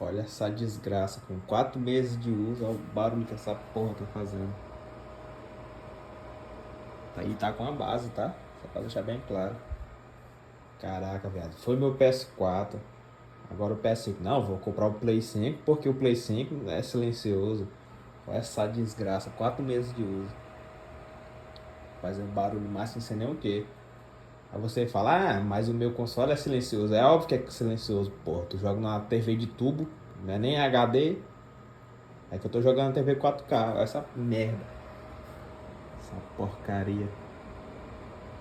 Olha essa desgraça, com 4 meses de uso, olha o barulho que essa porra tá fazendo. Aí tá com a base, tá? Só pra deixar bem claro. Caraca, viado. Foi meu PS4. Agora o PS5. Não, vou comprar o Play 5 porque o Play 5 é silencioso. Olha essa desgraça, 4 meses de uso. Fazendo barulho máximo sem nem o quê. Aí você fala, mas o meu console é silencioso. É óbvio que é silencioso, porra. Tu joga na TV de tubo, não é nem HD. É que eu tô jogando na TV 4K. Olha essa merda. Essa porcaria.